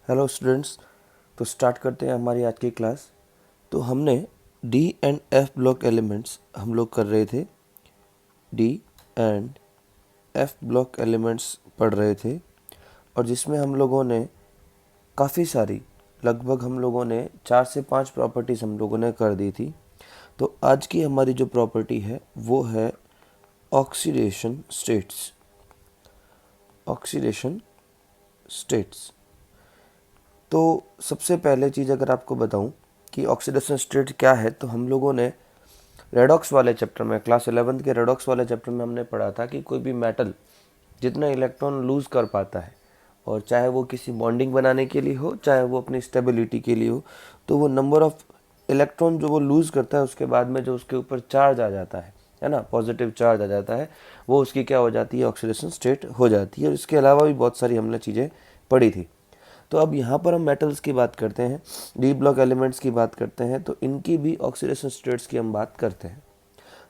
Hello students. तो start करते हैं हमारी आज की क्लास। तो हमने D and F block elements हम लोग कर रहे थे। D and F block elements पढ़ रहे थे और जिसमें हम लोगों ने काफ़ी सारी, लगभग हम लोगों ने 4 से 5 प्रॉपर्टीज़ हम लोगों ने कर दी थी। तो आज की हमारी जो प्रॉपर्टी है वो है ऑक्सीडेशन स्टेट्स। Oxidation states. तो सबसे पहले चीज़ अगर आपको बताऊं कि ऑक्सीडेशन स्टेट क्या है, तो हम लोगों ने रेडॉक्स वाले चैप्टर में, क्लास 11th के रेडॉक्स वाले चैप्टर में हमने पढ़ा था कि कोई भी मेटल जितना इलेक्ट्रॉन लूज़ कर पाता है, और चाहे वो किसी बॉन्डिंग बनाने के लिए हो, चाहे वो अपनी स्टेबिलिटी के लिए हो, तो वो नंबर ऑफ इलेक्ट्रॉन जो वो लूज़ करता है उसके बाद में जो उसके ऊपर चार्ज आ जाता है ना, पॉजिटिव चार्ज आ जाता है, वो उसकी क्या हो जाती है, ऑक्सीडेशन स्टेट हो जाती है। और इसके अलावा भी बहुत सारी हमने चीज़ें पढ़ी थी। तो अब यहाँ पर हम मेटल्स की बात करते हैं, डी ब्लॉक एलिमेंट्स की बात करते हैं, तो इनकी भी ऑक्सीडेशन स्टेट्स की हम बात करते हैं।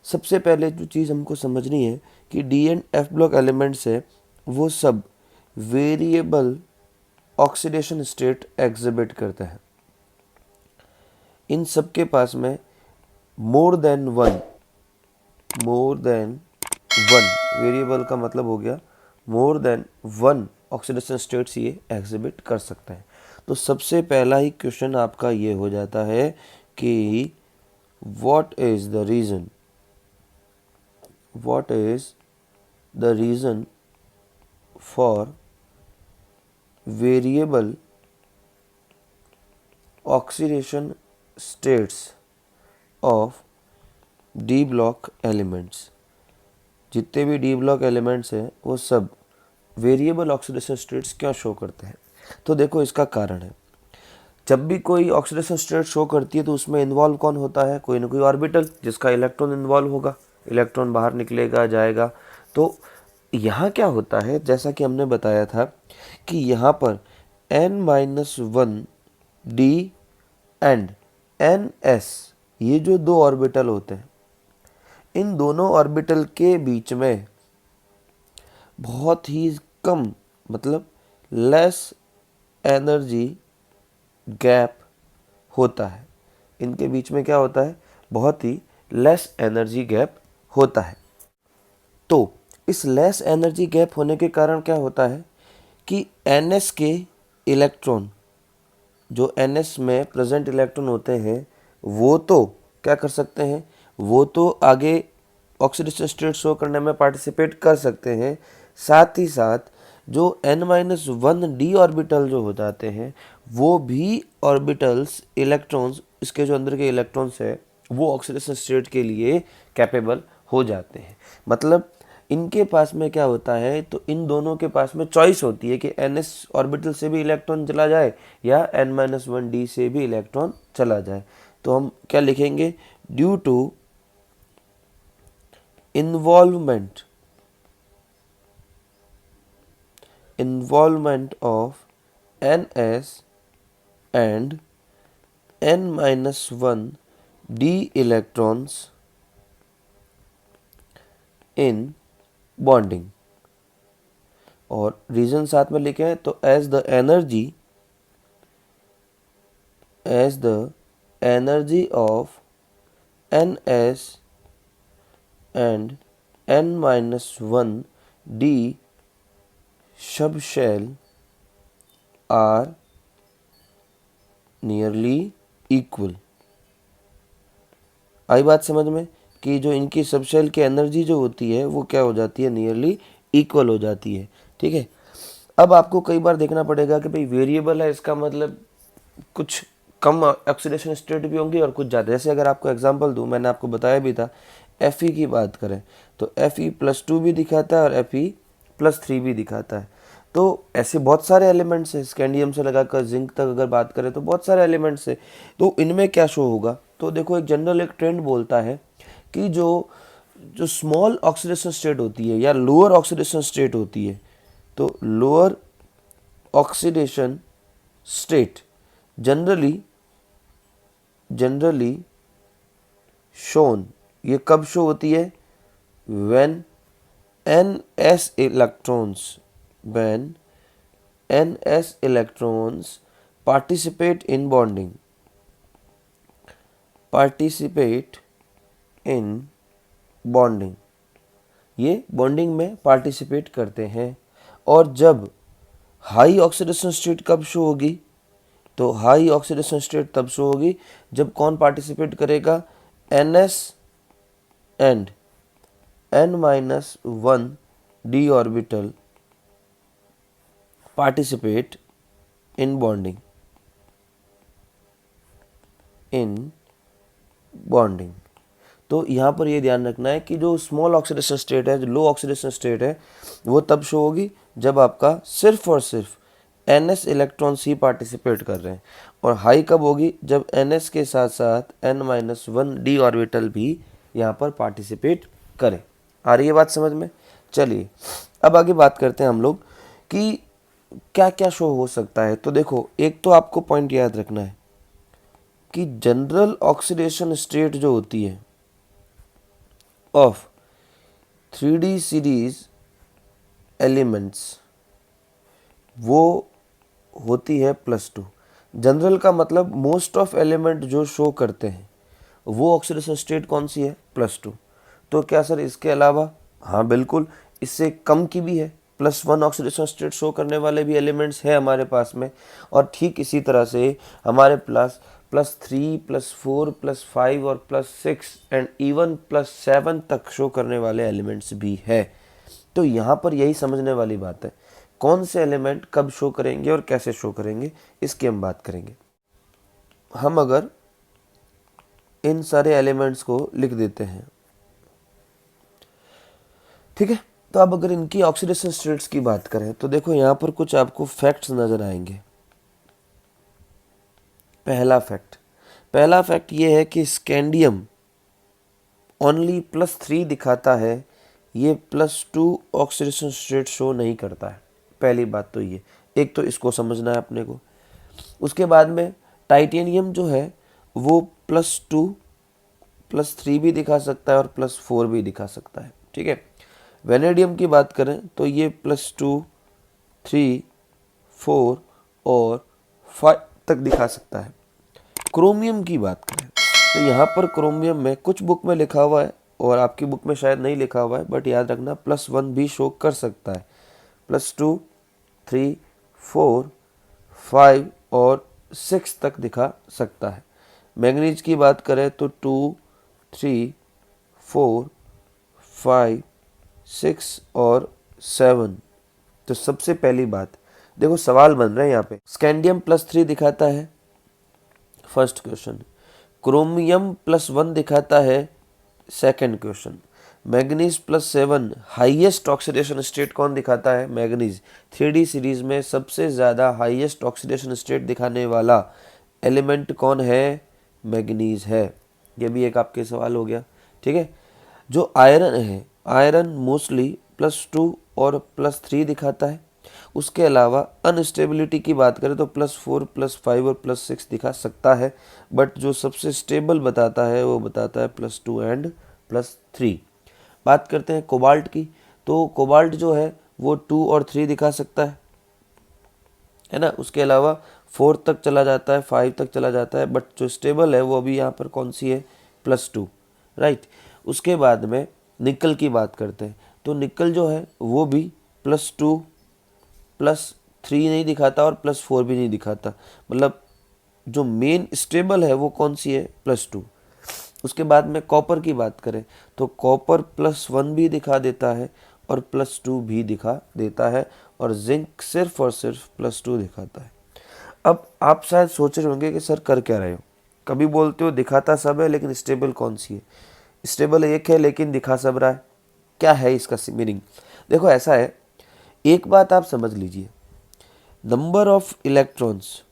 सबसे पहले जो चीज़ हमको समझनी है कि D and F block elements है वो सब वेरिएबल ऑक्सीडेशन स्टेट एग्जिबिट करते हैं। इन सब के पास में मोर देन वन वेरिएबल का मतलब हो गया more than one oxidation states ये एग्जिबिट कर सकते हैं। तो सबसे पहला ही क्वेश्चन आपका ये हो जाता है कि what is the reason for variable oxidation states of D block elements. जितने भी डी ब्लॉक एलिमेंट्स हैं वो सब वेरिएबल ऑक्सीडेशन स्टेट्स क्यों शो करते हैं? तो देखो, इसका कारण है, जब भी कोई ऑक्सीडेशन स्टेट शो करती है तो उसमें इन्वॉल्व कौन होता है? कोई ना कोई ऑर्बिटल जिसका इलेक्ट्रॉन इन्वॉल्व होगा, इलेक्ट्रॉन बाहर निकलेगा, जाएगा। तो यहाँ क्या होता है, जैसा कि हमने बताया था कि यहाँ पर n-1 डी एंड ns, ये जो दो ऑर्बिटल होते हैं, इन दोनों ऑर्बिटल के बीच में बहुत ही कम, मतलब लेस एनर्जी गैप होता है। इनके बीच में क्या होता है? बहुत ही लेस एनर्जी गैप होता है। तो इस लेस एनर्जी गैप होने के कारण क्या होता है कि ns के इलेक्ट्रॉन, जो ns में प्रेजेंट इलेक्ट्रॉन होते हैं, वो तो क्या कर सकते हैं, वो तो आगे ऑक्सीडेशन स्टेट शो करने में पार्टिसिपेट कर सकते हैं। साथ ही साथ जो n-1 डी ऑर्बिटल जो हो जाते हैं, वो भी ऑर्बिटल्स, इलेक्ट्रॉन्स, इसके जो अंदर के इलेक्ट्रॉन्स है वो ऑक्सीडेशन स्टेट के लिए कैपेबल हो जाते हैं। मतलब इनके पास में क्या होता है, तो इन दोनों के पास में चॉइस होती है कि ns ऑर्बिटल से भी इलेक्ट्रॉन चला जाए या n-1 डी से भी इलेक्ट्रॉन चला जाए। तो हम क्या लिखेंगे? Due to involvement of ns and n-1 d electrons in bonding। और रीजन साथ में लिखे हैं, तो as the energy of ns and n-1 d subshell are nearly equal। आई बात समझ में कि जो इनकी सबशेल की एनर्जी जो होती है वो क्या हो जाती है? नियरली इक्वल हो जाती है। ठीक है। अब आपको कई बार देखना पड़ेगा कि भाई वेरिएबल है, इसका मतलब कुछ कम ऑक्सीडेशन स्टेट भी होंगी और कुछ ज़्यादा। जैसे अगर आपको एग्जांपल दूं, मैंने आपको बताया भी था, Fe की बात करें तो Fe+2 भी दिखाता है और Fe+3 भी दिखाता है। तो ऐसे बहुत सारे एलिमेंट्स हैं, स्कैंडियम से लगाकर जिंक तक अगर बात करें तो बहुत सारे एलिमेंट्स हैं। तो इनमें क्या शो होगा? तो देखो, एक जनरल एक ट्रेंड बोलता है कि जो जो स्मॉल ऑक्सीडेशन स्टेट होती है या लोअर ऑक्सीडेशन स्टेट होती है, तो lower oxidation state generally shown, ये कब शो होती है? when ns electrons participate in bonding, participate in bonding, ये बॉन्डिंग में पार्टिसिपेट करते हैं। और जब हाई ऑक्सीडेशन स्टेट कब शो होगी, तो हाई ऑक्सीडेशन स्टेट तब शो होगी जब कौन पार्टिसिपेट करेगा, NS and N-1 d orbital participate in bonding, in bonding. तो यहाँ पर ये ध्यान रखना है कि जो स्मॉल ऑक्सीडेशन स्टेट है, जो लो ऑक्सीडेशन स्टेट है, वो तब शो होगी जब आपका सिर्फ और सिर्फ NS इलेक्ट्रॉन्स ही पार्टिसिपेट कर रहे हैं। और हाई कब होगी, जब NS के साथ साथ N-1 d ऑर्बिटल भी यहाँ पर पार्टिसिपेट करें। आ रही है बात समझ में? चलिए अब आगे बात करते हैं हम लोग कि क्या क्या शो हो सकता है। तो देखो, एक तो आपको पॉइंट याद रखना है कि जनरल ऑक्सीडेशन स्टेट जो होती है ऑफ 3D सीरीज एलिमेंट्स, वो होती है +2। जनरल का मतलब मोस्ट ऑफ एलिमेंट जो शो करते हैं वो ऑक्सीडेशन स्टेट कौन सी है, +2। तो क्या सर इसके अलावा, हाँ बिल्कुल, इससे कम की भी है, +1 ऑक्सीडेशन स्टेट शो करने वाले भी एलिमेंट्स है हमारे पास में। और ठीक इसी तरह से हमारे +3, +4, +5 और +6 एंड इवन +7 तक शो करने वाले एलिमेंट्स भी है। तो यहाँ पर यही समझने वाली बात है, कौन से एलिमेंट कब शो करेंगे और कैसे शो करेंगे, इसकी हम बात करेंगे। हम अगर इन सारे एलिमेंट्स को लिख देते हैं, ठीक है, तो अब अगर इनकी ऑक्सीडेशन स्टेट्स की बात करें तो देखो यहाँ पर कुछ आपको फैक्ट्स नजर आएंगे। पहला फैक्ट ये है कि स्कैंडियम ओनली +3 दिखाता है, ये +2 ऑक्सीडेशन स्टेट शो नहीं करता है। पहली बात तो ये, एक तो इसको समझना है अपने को। उसके बाद में टाइटेनियम जो है वो +2 +3 भी दिखा सकता है और +4 भी दिखा सकता है, ठीक है। वेनेडियम की बात करें तो ये +2, 3, 4 और 5 तक दिखा सकता है। क्रोमियम की बात करें तो यहाँ पर क्रोमियम में कुछ बुक में लिखा हुआ है और आपकी बुक में शायद नहीं लिखा हुआ है, बट याद रखना +1 भी शो कर सकता है, +2, 3, 4, 5 और 6 तक दिखा सकता है। मैंगनीज की बात करें तो 2, 3, 4, 5, 6 और 7। तो सबसे पहली बात, देखो सवाल बन रहे हैं यहाँ पे, स्कैंडियम +3 दिखाता है, फर्स्ट क्वेश्चन। क्रोमियम +1 दिखाता है, second question. Manganese +7 highest oxidation state कौन दिखाता है, मैग्नीज। 3D सीरीज में सबसे ज़्यादा हाईएस्ट ऑक्सीडेशन स्टेट दिखाने वाला एलिमेंट कौन है, मैग्नीज है। ये भी एक आपके सवाल हो गया, ठीक है। जो आयरन है, आयरन मोस्टली +2 और +3 दिखाता है। उसके अलावा अनस्टेबिलिटी की बात करें तो +4, +5 और +6 दिखा सकता है, बट जो सबसे स्टेबल बताता है वो बताता है +2 एंड +3। बात करते हैं कोबाल्ट की, तो कोबाल्ट जो है वो 2 और 3 दिखा सकता है ना। उसके अलावा 4 तक चला जाता है, 5 तक चला जाता है, बट जो स्टेबल है वो अभी यहाँ पर कौन सी है, +2, राइट। उसके बाद में निकल की बात करते हैं तो निकल जो है वो भी +2 +3 नहीं दिखाता और +4 भी नहीं दिखाता, मतलब जो मेन स्टेबल है वो कौन सी है, +2। उसके बाद में कॉपर की बात करें तो कॉपर +1 भी दिखा देता है और +2 भी दिखा देता है, और जिंक सिर्फ और सिर्फ +2 दिखाता है। अब आप शायद सोच रहे होंगे कि सर कर क्या रहे हो, कभी बोलते हो दिखाता सब है लेकिन स्टेबल कौन सी है, स्टेबल एक है लेकिन दिखा सब रहा है, क्या है इसका मीनिंग। देखो ऐसा है, एक बात आप समझ लीजिए, number of electrons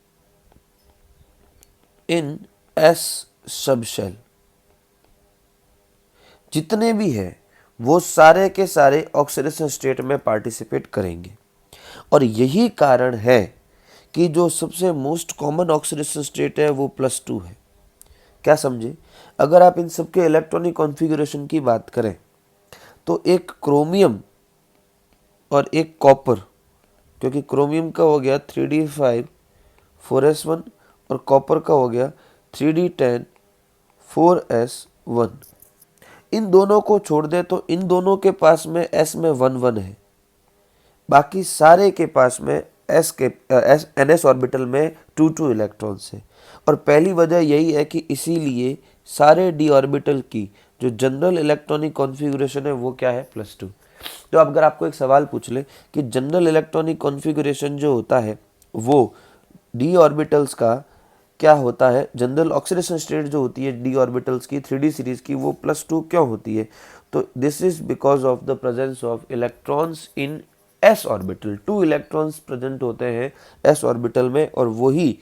in S subshell जितने भी है वो सारे के सारे ऑक्सीडेशन स्टेट में पार्टिसिपेट करेंगे। और यही कारण है कि जो सबसे मोस्ट कॉमन ऑक्सीडेशन स्टेट है वो +2 है। क्या समझे, अगर आप इन सबके इलेक्ट्रॉनिक कॉन्फ़िगरेशन की बात करें तो एक क्रोमियम और एक कॉपर, क्योंकि क्रोमियम का हो गया 3d5 4s1 और कॉपर का हो गया 3d10 4s1। इन दोनों को छोड़ दे तो इन दोनों के पास में s में 1 1 है, बाकी सारे के पास में ns ऑर्बिटल में 2 2 इलेक्ट्रॉन्स है। और पहली वजह यही है कि इसीलिए सारे d ऑर्बिटल की जो जनरल इलेक्ट्रॉनिक कॉन्फ़िगरेशन है वो क्या है, +2। तो अब अगर आपको एक सवाल पूछ ले कि जनरल इलेक्ट्रॉनिक कॉन्फ़िगरेशन जो होता है वो d ऑर्बिटल्स का क्या होता है, जनरल ऑक्सीडेशन स्टेट जो होती है d ऑर्बिटल्स की 3d सीरीज की वो +2 क्यों होती है, तो this is because of the presence of electrons in s orbital. 2 electrons present होते हैं s ऑर्बिटल में और वही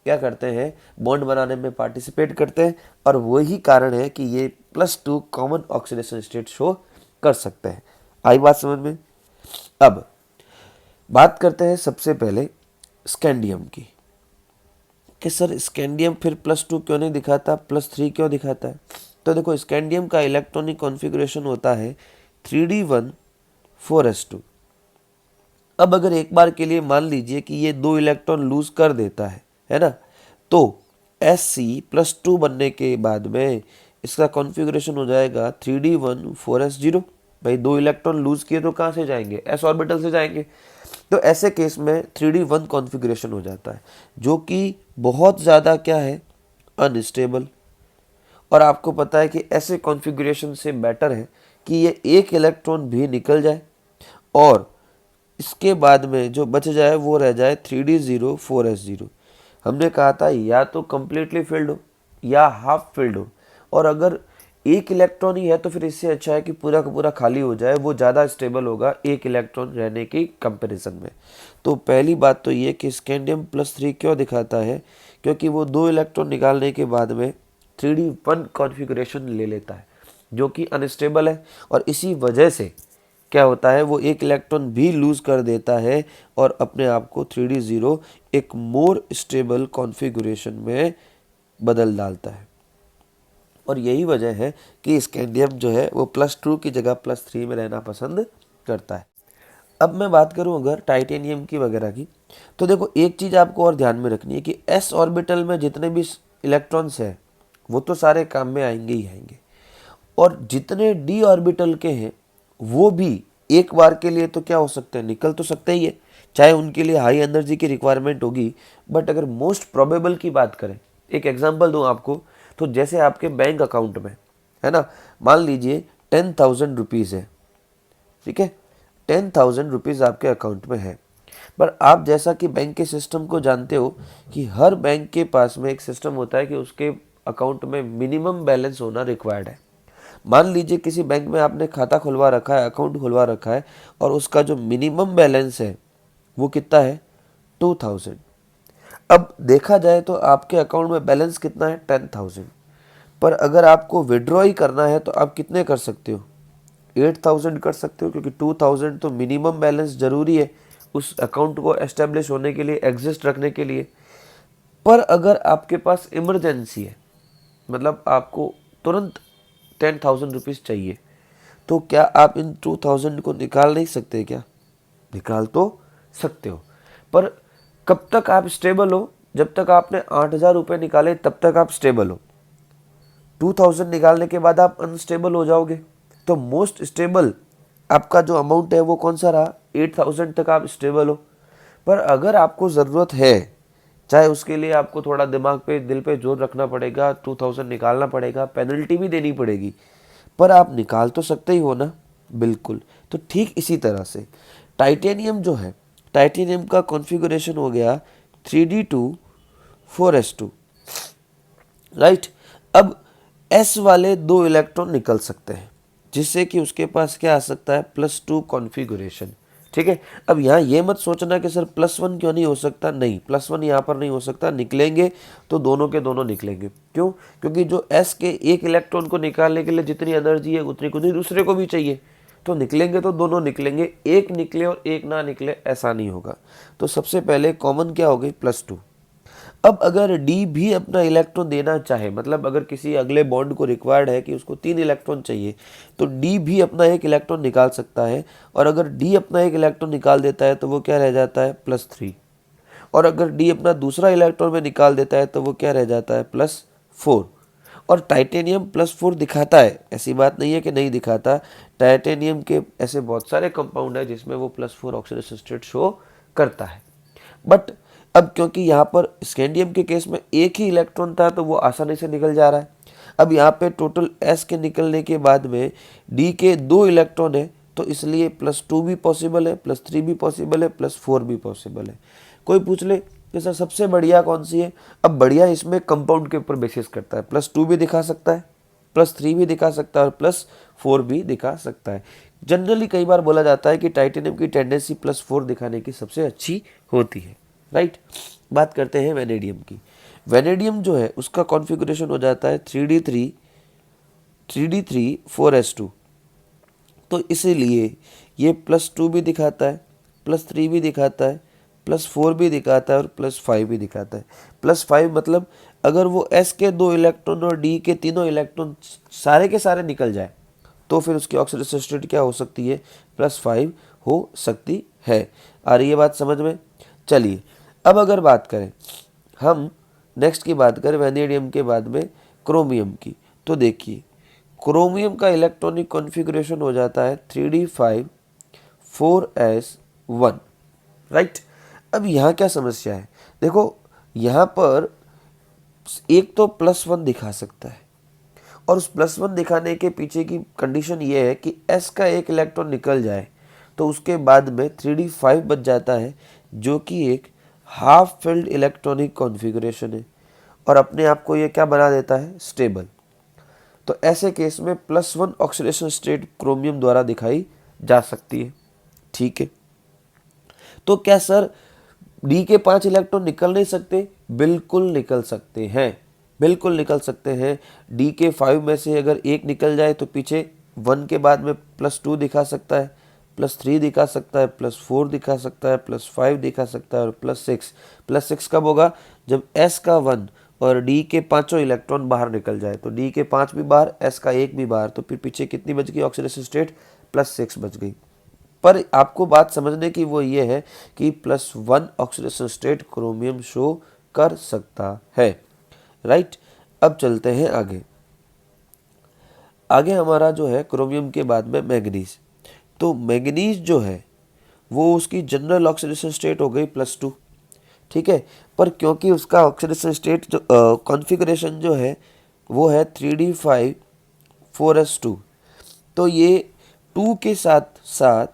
क्या करते हैं, बॉन्ड बनाने में पार्टिसिपेट करते हैं, और वही कारण है कि ये +2 कॉमन ऑक्सीडेशन स्टेट शो कर सकते हैं। आई बात समझ में। अब बात करते हैं सबसे पहले स्कैंडियम की, कि सर स्कैंडियम फिर +2 क्यों नहीं दिखाता, +3 क्यों दिखाता है। तो देखो स्कैंडियम का इलेक्ट्रॉनिक कॉन्फ़िगरेशन होता है 3d1 4s2। अब अगर एक बार के लिए मान लीजिए कि ये 2 इलेक्ट्रॉन लूज कर देता है ना, तो Sc+2 बनने के बाद में इसका कॉन्फ़िगरेशन हो जाएगा 3d1 4s0। भाई 2 इलेक्ट्रॉन लूज किए तो कहाँ से जाएंगे, s ऑर्बिटल से जाएंगे। तो ऐसे केस में 3d1 कॉन्फ़िगरेशन हो जाता है, जो कि बहुत ज़्यादा क्या है, अनस्टेबल। और आपको पता है कि ऐसे कॉन्फ़िगरेशन से बेटर है कि ये एक इलेक्ट्रॉन भी निकल जाए और इसके बाद में जो बच जाए वो रह जाए 3d0 4s0। हमने कहा था या तो कम्प्लीटली फिल्ड हो या हाफ फिल्ड हो, और अगर एक इलेक्ट्रॉन ही है तो फिर इससे अच्छा है कि पूरा का पूरा खाली हो जाए, वो ज़्यादा स्टेबल होगा एक इलेक्ट्रॉन रहने की कंपैरिजन में। तो पहली बात तो ये कि स्कैंडियम +3 क्यों दिखाता है, क्योंकि वो 2 इलेक्ट्रॉन निकालने के बाद में 3d1 कॉन्फ़िगरेशन ले लेता है जो कि अनस्टेबल है, और इसी वजह से क्या होता है, वो एक इलेक्ट्रॉन भी लूज कर देता है और अपने आप को 3d0 एक मोर स्टेबल कॉन्फ़िगरेशन में बदल डालता है। और यही वजह है कि स्कैंडियम जो है वो +2 की जगह +3 में रहना पसंद करता है। अब मैं बात करूं अगर टाइटेनियम की वगैरह की, तो देखो एक चीज़ आपको और ध्यान में रखनी है कि s ऑर्बिटल में जितने भी इलेक्ट्रॉन्स हैं वो तो सारे काम में आएंगे ही आएंगे, और जितने d ऑर्बिटल के हैं वो भी एक बार के लिए तो क्या हो सकते हैं, निकल तो सकते ही है, चाहे उनके लिए हाई एनर्जी की रिक्वायरमेंट होगी। बट अगर मोस्ट प्रोबेबल की बात करें, एक एग्जांपल दूं आपको, तो जैसे आपके बैंक अकाउंट में है ना, मान लीजिए 10,000 रुपीज़ है, ठीक है, 10,000 रुपीज़ आपके अकाउंट में है। पर आप जैसा कि बैंक के सिस्टम को जानते हो कि हर बैंक के पास में एक सिस्टम होता है कि उसके अकाउंट में मिनिमम बैलेंस होना रिक्वायर्ड है। मान लीजिए किसी बैंक में आपने खाता खुलवा रखा है, अकाउंट खुलवा रखा है, और उसका जो मिनिमम बैलेंस है वो कितना है, 2,000। अब देखा जाए तो आपके अकाउंट में बैलेंस कितना है, 10,000। पर अगर आपको विड्रॉ ही करना है तो आप कितने कर सकते हो, 8,000 कर सकते हो, क्योंकि 2,000 तो मिनिमम बैलेंस ज़रूरी है उस अकाउंट को एस्टेब्लिश होने के लिए, एग्जिस्ट रखने के लिए। पर अगर आपके पास इमरजेंसी है, मतलब आपको तुरंत 10,000 रुपीज़ चाहिए, तो क्या आप इन 2,000 को निकाल नहीं सकते क्या, निकाल तो सकते हो। पर कब तक आप स्टेबल हो, जब तक आपने 8,000 रुपये निकाले तब तक आप स्टेबल हो। 2,000 निकालने के बाद आप अनस्टेबल हो जाओगे। तो मोस्ट स्टेबल आपका जो अमाउंट है वो कौन सा रहा, 8,000 तक आप स्टेबल हो। पर अगर आपको ज़रूरत है, चाहे उसके लिए आपको थोड़ा दिमाग पे दिल पे जोर रखना पड़ेगा, 2,000 निकालना पड़ेगा, पेनल्टी भी देनी पड़ेगी, पर आप निकाल तो सकते ही हो ना, बिल्कुल। तो ठीक इसी तरह से टाइटेनियम जो है, टाइटेनियम का कॉन्फ़िगरेशन हो गया 3d2 4s2, राइट। अब s वाले 2 इलेक्ट्रॉन निकल सकते हैं, जिससे कि उसके पास क्या आ सकता है, +2 कॉन्फ़िगरेशन, ठीक है। अब यहाँ ये मत सोचना कि सर +1 क्यों नहीं हो सकता, नहीं, +1 यहाँ पर नहीं हो सकता, निकलेंगे तो दोनों के दोनों निकलेंगे। क्यों, क्योंकि जो s के एक इलेक्ट्रॉन को निकालने के लिए जितनी एनर्जी है उतनी कुछ दूसरे को भी चाहिए, तो निकलेंगे तो दोनों निकलेंगे, एक निकले और एक ना निकले ऐसा नहीं होगा। तो सबसे पहले कॉमन क्या हो गई, +2। अब अगर D भी अपना इलेक्ट्रॉन देना चाहे, मतलब अगर किसी अगले बॉन्ड को रिक्वायर्ड है कि उसको 3 इलेक्ट्रॉन चाहिए, तो D भी अपना एक इलेक्ट्रॉन निकाल सकता है, और अगर D अपना एक इलेक्ट्रॉन निकाल देता है तो वो क्या रह जाता है, +3। और अगर डी अपना दूसरा इलेक्ट्रॉन में निकाल देता है तो वो क्या रह जाता है, +4। और टाइटेनियम +4 दिखाता है, ऐसी बात नहीं है कि नहीं दिखाता। टाइटेनियम के ऐसे बहुत सारे कंपाउंड है जिसमें वो +4 ऑक्सीडेशन स्टेट शो करता है। बट अब क्योंकि यहाँ पर स्कैंडियम के केस में एक ही इलेक्ट्रॉन था तो वो आसानी से निकल जा रहा है। अब यहाँ पे टोटल S के निकलने के बाद में D के 2 इलेक्ट्रॉन है, तो इसलिए +2 भी पॉसिबल है, +3 भी पॉसिबल है, +4 भी पॉसिबल है। कोई पूछ ले कि सर सबसे बढ़िया कौन सी है? अब बढ़िया इसमें कंपाउंड के ऊपर बेसिस करता है, +2 भी दिखा सकता है, +3 भी दिखा सकता है और +4 भी दिखा सकता है। जनरली कई बार बोला जाता है कि टाइटेनियम की टेंडेंसी +4 दिखाने की सबसे अच्छी होती है, राइट। बात करते हैं वेनेडियम की। वेनेडियम जो है उसका कॉन्फ़िगरेशन हो जाता है 3d3 4s2। तो इसीलिए ये +2 भी दिखाता है, +3 भी दिखाता है, +4 भी दिखाता है और +5 भी दिखाता है। +5 मतलब अगर वो S के 2 इलेक्ट्रॉन और D के तीनों इलेक्ट्रॉन सारे के सारे निकल जाए तो फिर उसकी ऑक्सीडेशन स्टेट क्या हो सकती है, +5 हो सकती है। आ रही है बात समझ में? चलिए अब अगर बात करें हम नेक्स्ट की बात करें वेनेडियम के बाद में क्रोमियम की, तो देखिए क्रोमियम का इलेक्ट्रॉनिक कॉन्फ़िगरेशन हो जाता है 3d5 4s1, राइट। अब यहाँ क्या समस्या है, देखो यहाँ पर एक तो +1 दिखा सकता है और उस +1 दिखाने के पीछे की कंडीशन ये है कि S का एक इलेक्ट्रॉन निकल जाए तो उसके बाद में 3d5 बच जाता है, जो कि एक हाफ फिल्ड इलेक्ट्रॉनिक कॉन्फ़िगरेशन है और अपने आप को ये क्या बना देता है, स्टेबल। तो ऐसे केस में +1 ऑक्सीडेशन स्टेट क्रोमियम द्वारा दिखाई जा सकती है, ठीक है। तो क्या सर डी के 5 इलेक्ट्रॉन निकल नहीं सकते? बिल्कुल निकल सकते हैं, बिल्कुल निकल सकते हैं। डी के 5 में से अगर एक निकल जाए तो पीछे 1 के बाद में +2 दिखा सकता है, +3 दिखा सकता है, +4 दिखा सकता है, +5 दिखा सकता है और +6। +6 कब होगा? जब S का 1 और D के पांचों इलेक्ट्रॉन बाहर निकल जाए। तो D के 5 भी बाहर, S का 1 भी बाहर, तो फिर पीछे कितनी बच गई ऑक्सीडेशन स्टेट? +6 बच गई। पर आपको बात समझने की वो ये है कि +1 ऑक्सीडेशन स्टेट क्रोमियम शो कर सकता है, राइट। अब चलते हैं आगे। आगे हमारा जो है क्रोमियम के बाद में मैंगनीज। तो मैंगनीज जो है वो उसकी जनरल ऑक्सीडेशन स्टेट हो गई +2, ठीक है। पर क्योंकि उसका ऑक्सीडेशन स्टेट जो कॉन्फ़िगरेशन जो है वो है 3d5 4s2, तो ये 2 के साथ साथ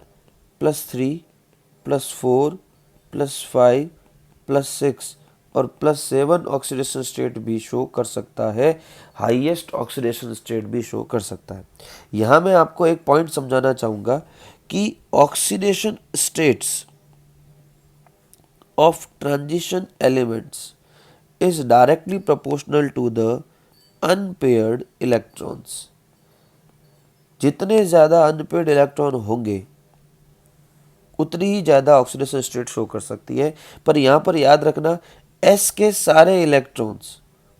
+3 +4 +5 +6 और +7 ऑक्सीडेशन स्टेट भी शो कर सकता है, हाईएस्ट ऑक्सीडेशन स्टेट भी शो कर सकता है। यहाँ मैं आपको एक पॉइंट समझाना चाहूँगा कि oxidation states of transition elements is directly proportional to the unpaired electrons। जितने ज़्यादा अनपेयर्ड इलेक्ट्रॉन होंगे उतनी ही ज़्यादा ऑक्सीडेशन स्टेट शो कर सकती है। पर यहाँ पर याद रखना S के सारे इलेक्ट्रॉन्स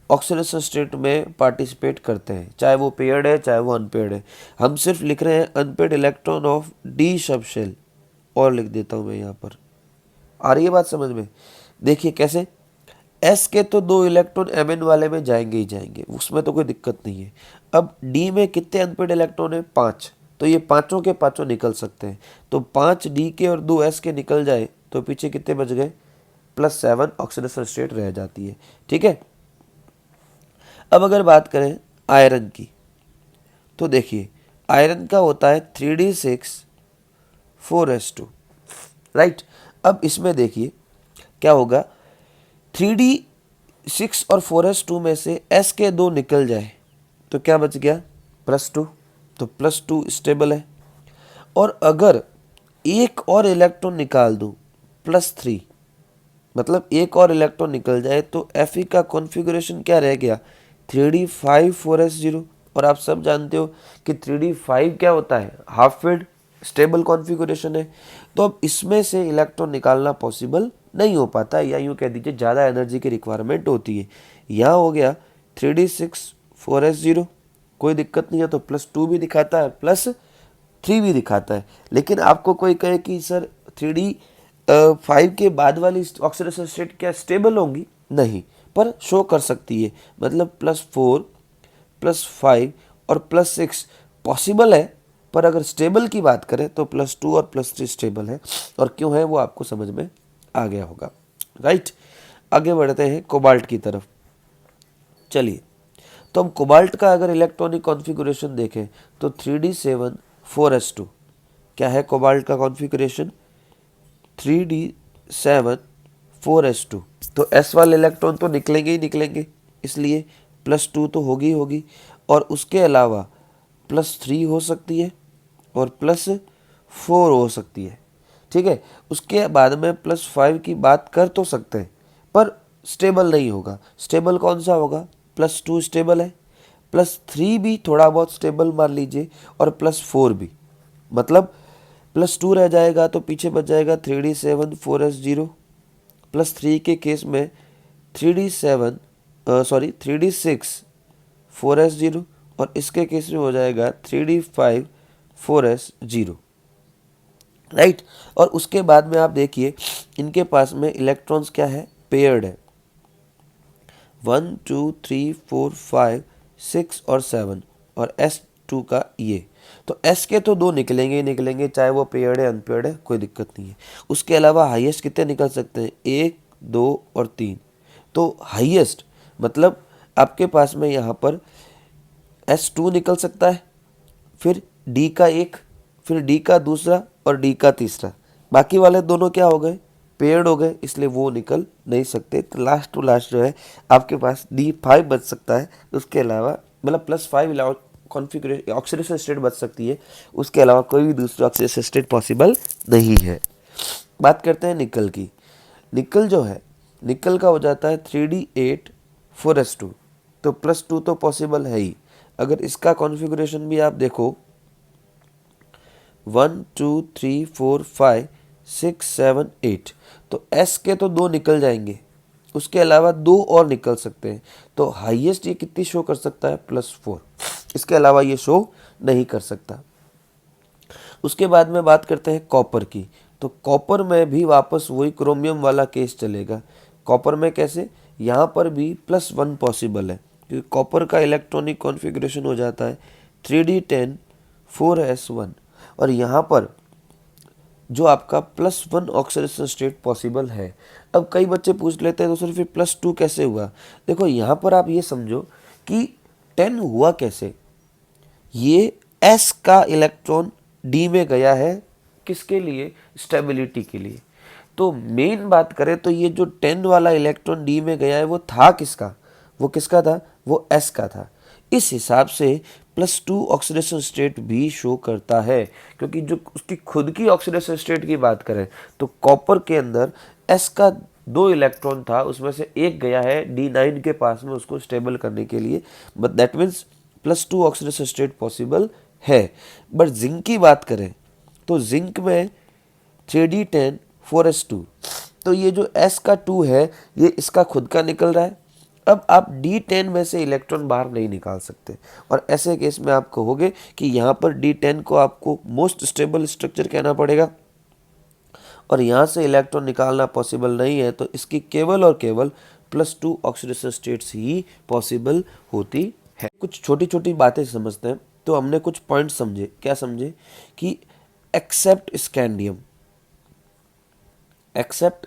ऑक्सीडेशन स्टेट में पार्टिसिपेट करते हैं, चाहे वो पेयर्ड है चाहे वो अनपेयर्ड है। हम सिर्फ लिख रहे हैं unpaired electron of D sub shell, और लिख देता हूँ मैं यहाँ पर। आ रही है बात समझ में? देखिए कैसे, S के तो 2 इलेक्ट्रॉन Mn वाले में जाएंगे ही जाएंगे, उसमें तो कोई दिक्कत नहीं है। अब D में कितने अनपेयर्ड इलेक्ट्रॉन है? 5, तो ये पांचों के पांचों निकल सकते हैं। तो 5 D के और 2 S के निकल जाए तो पीछे कितने बच गए? +7 ऑक्सीडेशन स्टेट रह जाती है, ठीक है। अब अगर बात करें आयरन की, तो देखिए आयरन का होता है 3d6 4s2, राइट। अब इसमें देखिए क्या होगा, 3d6 और 4s2 में से S के 2 निकल जाए तो क्या बच गया? +2, तो +2 स्टेबल है। और अगर एक और इलेक्ट्रॉन निकाल दूं +3, मतलब एक और इलेक्ट्रॉन निकल जाए तो Fe का कॉन्फ़िगरेशन क्या रह गया? 3d5 4s0। और आप सब जानते हो कि 3d5 क्या होता है? हाफ फिल्ड स्टेबल कॉन्फ़िगरेशन है। तो अब इसमें से इलेक्ट्रॉन निकालना पॉसिबल नहीं हो पाता, या यूँ कह दीजिए ज़्यादा एनर्जी की रिक्वायरमेंट होती है। यहाँ हो गया 3d6 4s0, कोई दिक्कत नहीं है। तो +2 भी दिखाता है, +3 भी दिखाता है। लेकिन आपको कोई कहे कि सर 3d 5 के बाद वाली ऑक्सीडेशन स्टेट क्या स्टेबल होंगी? नहीं, पर शो कर सकती है। मतलब +4 +5 और +6 पॉसिबल है, पर अगर स्टेबल की बात करें तो +2 और +3 स्टेबल है। और क्यों है वो आपको समझ में आ गया होगा, राइट। आगे बढ़ते हैं कोबाल्ट की तरफ। चलिए, तो हम कोबाल्ट का अगर इलेक्ट्रॉनिक कॉन्फ़िगरेशन देखें तो 3d7 4s2 क्या है कोबाल्ट का कॉन्फ़िगरेशन? 3d7 4s2। तो s वाले इलेक्ट्रॉन तो निकलेंगे ही निकलेंगे, इसलिए +2 तो होगी। और उसके अलावा +3 हो सकती है और +4 हो सकती है, ठीक है। उसके बाद में +5 की बात कर तो सकते हैं, पर स्टेबल नहीं होगा। स्टेबल कौन सा होगा? +2 स्टेबल है, +3 भी थोड़ा बहुत स्टेबल मान लीजिए, और +4 भी। मतलब +2 रह जाएगा तो पीछे बच जाएगा 3d7 4s0। +3 के केस में 3d6 4s0, और इसके केस में हो जाएगा 3d5 4s0, राइट। और उसके बाद में आप देखिए इनके पास में इलेक्ट्रॉन्स क्या है? पेयर्ड है। 1 2 3 4 5 6 और 7, और S2 का ये। तो S के तो 2 निकलेंगे ही निकलेंगे, चाहे वो पेयर्ड है अनपेयर्ड है, कोई दिक्कत नहीं है। उसके अलावा हाईएस्ट कितने निकल सकते हैं? 1 2 और 3। तो हाईएस्ट मतलब आपके पास में यहाँ पर S2 निकल सकता है, फिर D का एक, फिर D का दूसरा और D का तीसरा। बाकी वाले दोनों क्या हो गए? पेयर्ड हो गए, इसलिए वो निकल नहीं सकते। तो लास्ट टू लास्ट जो है आपके पास D5 बच सकता है। उसके अलावा मतलब +5 कॉन्फ़िगरेशन ऑक्सीडेशन स्टेट बच सकती है, उसके अलावा कोई भी दूसरी ऑक्सीडेशन स्टेट पॉसिबल नहीं है। बात करते हैं निकल की। निकल जो है, निकल का हो जाता है 3d8 4s2। तो +2 तो पॉसिबल है ही। अगर इसका कॉन्फ़िगरेशन भी आप देखो 1 2 3 4 5 6 7 8, तो S के तो 2 निकल जाएंगे, उसके अलावा 2 और निकल सकते हैं। तो हाईएस्ट ये कितनी शो कर सकता है? +4। इसके अलावा ये शो नहीं कर सकता। उसके बाद में बात करते हैं कॉपर की। तो कॉपर में भी वापस वही क्रोमियम वाला केस चलेगा। कॉपर में कैसे? यहाँ पर भी +1 पॉसिबल है, क्योंकि कॉपर का इलेक्ट्रॉनिक कॉन्फ़िगरेशन हो जाता है 3d10 4s1। और यहाँ पर जो आपका +1 ऑक्सीडेशन स्टेट पॉसिबल है। अब कई बच्चे पूछ लेते हैं तो सर फिर +2 कैसे हुआ? देखो यहाँ पर आप ये समझो कि 10 हुआ कैसे। ये S का इलेक्ट्रॉन D में गया है, किसके लिए? स्टेबिलिटी के लिए। तो मेन बात करें तो ये जो 10 वाला इलेक्ट्रॉन D में गया है वो था किसका? वो किसका था? वो S का था। इस हिसाब से +2 ऑक्सीडेशन स्टेट भी शो करता है, क्योंकि जो उसकी खुद की ऑक्सीडेशन स्टेट की बात करें तो कॉपर के अंदर S का 2 इलेक्ट्रॉन था, उसमें से एक गया है D9 के पास में उसको स्टेबल करने के लिए। But that means +2 oxidation state possible है। बट जिंक की बात करें तो जिंक में 3d10 4s2, तो ये जो S का 2 है ये इसका खुद का निकल रहा है। अब आप D10 में से इलेक्ट्रॉन बाहर नहीं निकाल सकते, और ऐसे केस में आप कहोगे कि यहाँ पर D10 को आपको मोस्ट स्टेबल स्ट्रक्चर कहना पड़ेगा, और यहाँ से इलेक्ट्रॉन निकालना पॉसिबल नहीं है। तो इसकी केवल और केवल +2 ऑक्सीडेशन स्टेट्स ही पॉसिबल होती है। कुछ छोटी छोटी बातें समझते हैं। तो हमने कुछ पॉइंट समझे। क्या समझे? कि except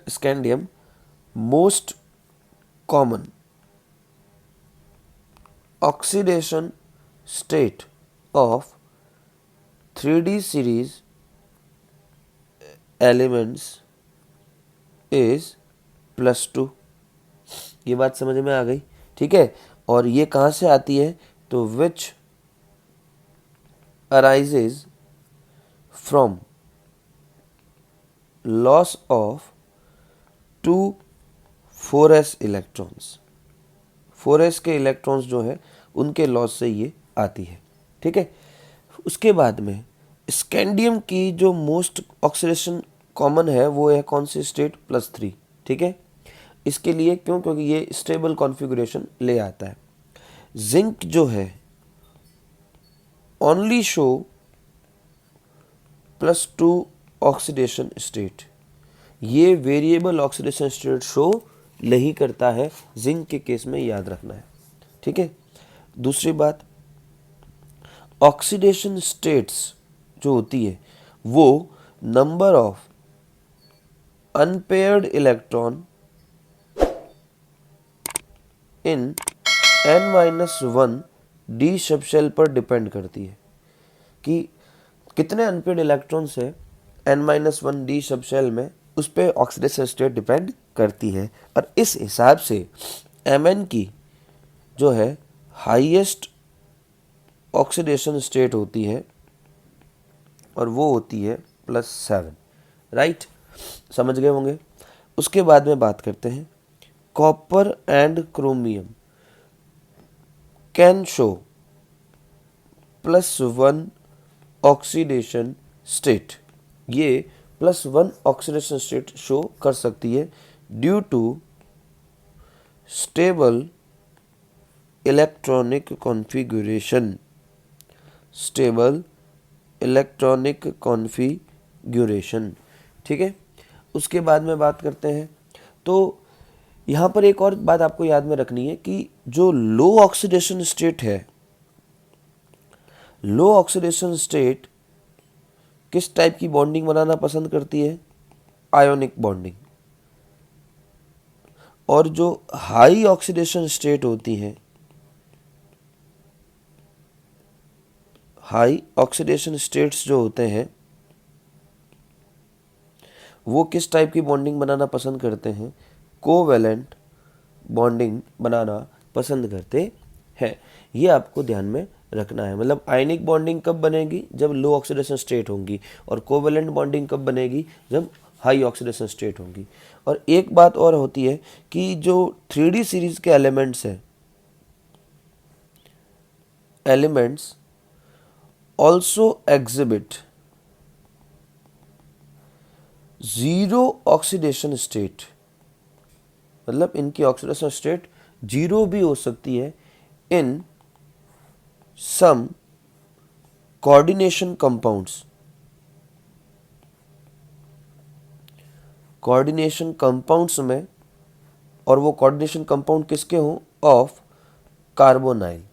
scandium most common oxidation state of 3D series elements is +2। ये बात समझ में आ गई, ठीक है। और ये कहाँ से आती है? तो which arises from loss of 2 4s electrons। 4s के इलेक्ट्रॉन्स जो है उनके लॉस से ये आती है, ठीक है। उसके बाद में स्कैंडियम की जो मोस्ट ऑक्सीडेशन कॉमन है वो है कौन सी स्टेट? +3, ठीक है। इसके लिए क्यों? क्योंकि ये स्टेबल कॉन्फ़िगरेशन ले आता है। जिंक जो है ओनली शो +2 ऑक्सीडेशन स्टेट। ये वेरिएबल ऑक्सीडेशन स्टेट शो नहीं करता है, जिंक के केस में याद रखना है, ठीक है। दूसरी बात, ऑक्सीडेशन स्टेट्स जो होती है वो number of unpaired electron in n-1 D subshell पर डिपेंड करती है, कि कितने अनपेयर्ड इलेक्ट्रॉन्स है n-1 डी सबशेल में, उस पर ऑक्सीडेशन स्टेट डिपेंड करती है। और इस हिसाब से Mn की जो है हाईएस्ट ऑक्सीडेशन स्टेट होती है और वो होती है +7, राइट, समझ गए होंगे। उसके बाद में बात करते हैं copper and chromium can show +1 oxidation state, ये +1 ऑक्सीडेशन स्टेट शो कर सकती है due to stable electronic configuration, stable electronic configuration, ठीक है। उसके बाद में बात करते हैं, तो यहाँ पर एक और बात आपको याद में रखनी है कि जो लो ऑक्सीडेशन स्टेट है, लो ऑक्सीडेशन स्टेट किस टाइप की बॉन्डिंग बनाना पसंद करती है, आयोनिक बॉन्डिंग। और जो हाई ऑक्सीडेशन स्टेट होती है, हाई ऑक्सीडेशन स्टेट्स जो होते हैं वो किस टाइप की बॉन्डिंग बनाना पसंद करते हैं, कोवैलेंट बॉन्डिंग बनाना पसंद करते हैं। ये आपको ध्यान में रखना है। मतलब आयनिक बॉन्डिंग कब बनेगी, जब लो ऑक्सीडेशन स्टेट होंगी, और कोवैलेंट बॉन्डिंग कब बनेगी, जब हाई ऑक्सीडेशन स्टेट होंगी। और एक बात और होती है कि जो 3D सीरीज के एलिमेंट्स हैं, elements also exhibit zero oxidation state, मतलब इनकी ऑक्सीडेशन स्टेट जीरो भी हो सकती है इन सम कोऑर्डिनेशन कंपाउंड्स, कोऑर्डिनेशन कंपाउंड्स में, और वो कोऑर्डिनेशन कंपाउंड किसके हों, ऑफ कार्बोनाइल।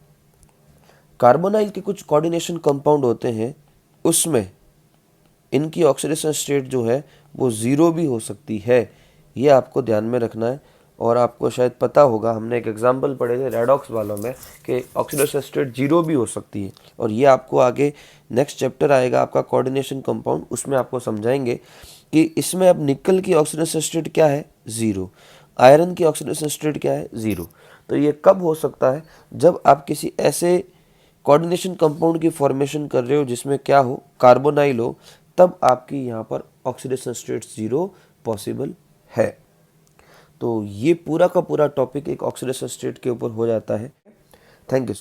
कार्बोनाइल के कुछ कोऑर्डिनेशन कंपाउंड होते हैं, उसमें इनकी ऑक्सीडेशन स्टेट जो है वो ज़ीरो भी हो सकती है। ये आपको ध्यान में रखना है। और आपको शायद पता होगा, हमने एक एग्जांपल पढ़े थे रेडॉक्स वालों में कि ऑक्सीडेशन स्टेट जीरो भी हो सकती है। और ये आपको आगे नेक्स्ट चैप्टर आएगा आपका कोऑर्डिनेशन कंपाउंड, उसमें आपको समझाएंगे कि इसमें अब निकल की ऑक्सीडेशन स्टेट क्या है, ज़ीरो, आयरन की ऑक्सीडेशन स्टेट क्या है, ज़ीरो। तो ये कब हो सकता है, जब आप किसी ऐसे कोऑर्डिनेशन कंपाउंड की फॉर्मेशन कर रहे हो जिसमें क्या हो, कार्बोनाइल हो, तब आपकी यहाँ पर ऑक्सीडेशन स्टेट ज़ीरो पॉसिबल है। तो ये पूरा का पूरा टॉपिक एक ऑक्सीडेशन स्टेट के ऊपर हो जाता है। Thank you.